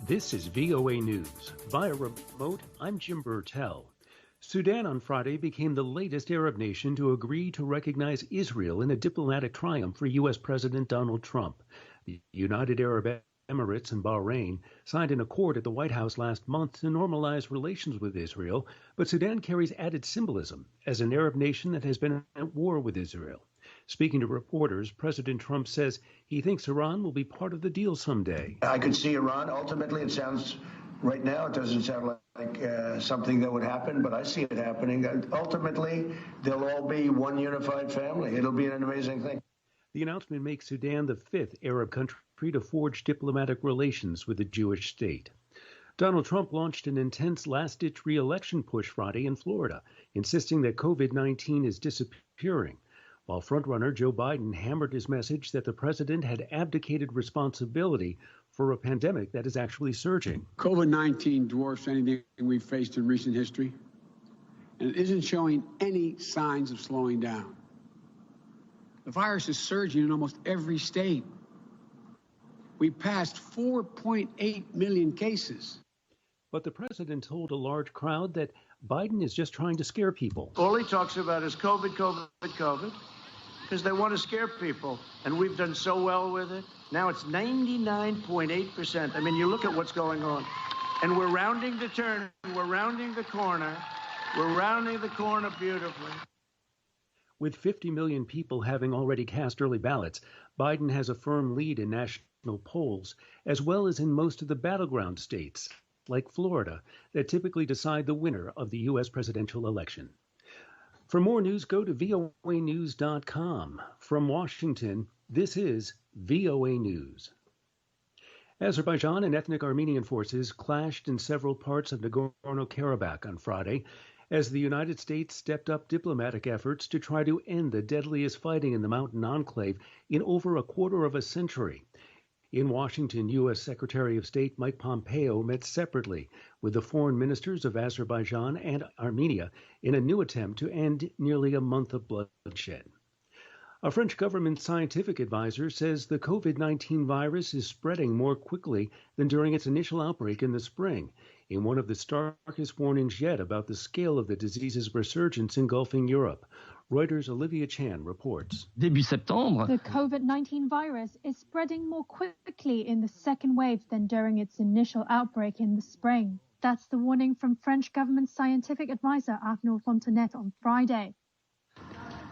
This is VOA News. Via remote, I'm Jim Bertel. Sudan on Friday became the latest Arab nation to agree to recognize Israel in a diplomatic triumph for U.S. President Donald Trump. The United Arab Emirates and Bahrain signed an accord at the White House last month to normalize relations with Israel, but Sudan carries added symbolism as an Arab nation that has been at war with Israel. Speaking to reporters, President Trump says he thinks Iran will be part of the deal someday. I could see Iran. Ultimately, it sounds, right now, it doesn't sound like something that would happen, but I see it happening. Ultimately, they'll all be one unified family. It'll be an amazing thing. The announcement makes Sudan the fifth Arab country to forge diplomatic relations with the Jewish state. Donald Trump launched an intense last-ditch re-election push Friday in Florida, insisting that COVID-19 is disappearing, while frontrunner Joe Biden hammered his message that the president had abdicated responsibility for a pandemic that is actually surging. COVID-19 dwarfs anything we've faced in recent history, and it isn't showing any signs of slowing down. The virus is surging in almost every state. We passed 4.8 million cases. But the president told a large crowd that Biden is just trying to scare people. All he talks about is COVID, COVID, COVID, because they want to scare people. And we've done so well with it. Now it's 99.8%. I mean, you look at what's going on. And we're rounding the turn. We're rounding the corner. We're rounding the corner beautifully. With 50 million people having already cast early ballots, Biden has a firm lead in national polls, as well as in most of the battleground states, like Florida, that typically decide the winner of the U.S. presidential election. For more news, go to voanews.com. From Washington, this is VOA News. Azerbaijan and ethnic Armenian forces clashed in several parts of Nagorno-Karabakh on Friday, as the United States stepped up diplomatic efforts to try to end the deadliest fighting in the mountain enclave in over a quarter of a century. In Washington, U.S. Secretary of State Mike Pompeo met separately with the foreign ministers of Azerbaijan and Armenia in a new attempt to end nearly a month of bloodshed. A French government scientific advisor says the COVID-19 virus is spreading more quickly than during its initial outbreak in the spring, in one of the starkest warnings yet about the scale of the disease's resurgence engulfing Europe. Reuters' Olivia Chan reports. Début septembre, the COVID-19 virus is spreading more quickly in the second wave than during its initial outbreak in the spring. That's the warning from French government scientific advisor Arnaud Fontanet on Friday.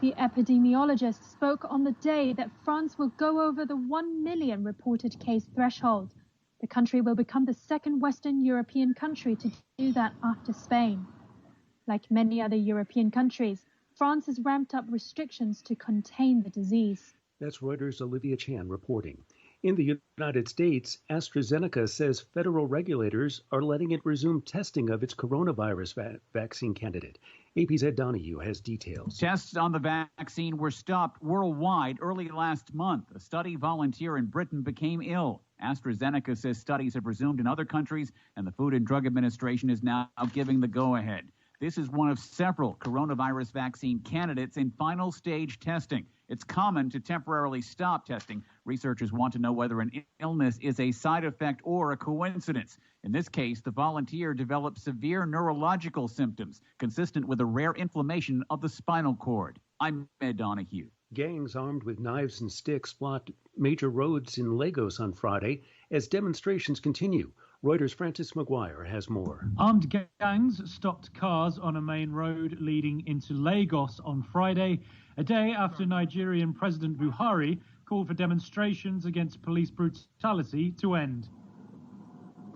The epidemiologist spoke on the day that France will go over the 1 million reported case threshold. The country will become the second Western European country to do that after Spain. Like many other European countries, France has ramped up restrictions to contain the disease. That's Reuters' Olivia Chan reporting. In the United States, AstraZeneca says federal regulators are letting it resume testing of its coronavirus vaccine candidate. AP's Ed Donahue has details. Tests on the vaccine were stopped worldwide early last month. A study volunteer in Britain became ill. AstraZeneca says studies have resumed in other countries, and the Food and Drug Administration is now giving the go-ahead. This is one of several coronavirus vaccine candidates in final stage testing. It's common to temporarily stop testing. Researchers want to know whether an illness is a side effect or a coincidence. In this case, the volunteer developed severe neurological symptoms consistent with a rare inflammation of the spinal cord. I'm Ed Donahue. Gangs armed with knives and sticks blocked major roads in Lagos on Friday as demonstrations continue. Reuters' Francis McGuire has more. Armed gangs stopped cars on a main road leading into Lagos on Friday, a day after Nigerian President Buhari called for demonstrations against police brutality to end.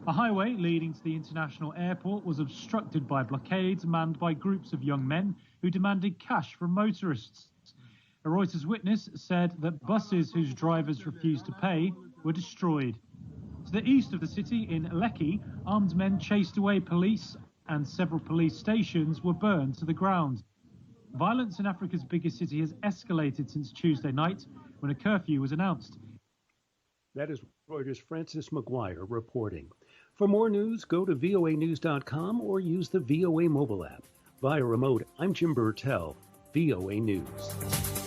A highway leading to the international airport was obstructed by blockades manned by groups of young men who demanded cash from motorists. A Reuters witness said that buses whose drivers refused to pay were destroyed. To the east of the city in Lekki, armed men chased away police and several police stations were burned to the ground. Violence in Africa's biggest city has escalated since Tuesday night when a curfew was announced. That is Reuters' Francis McGuire reporting. For more news, go to voanews.com or use the VOA mobile app. Via remote, I'm Jim Bertel, VOA News.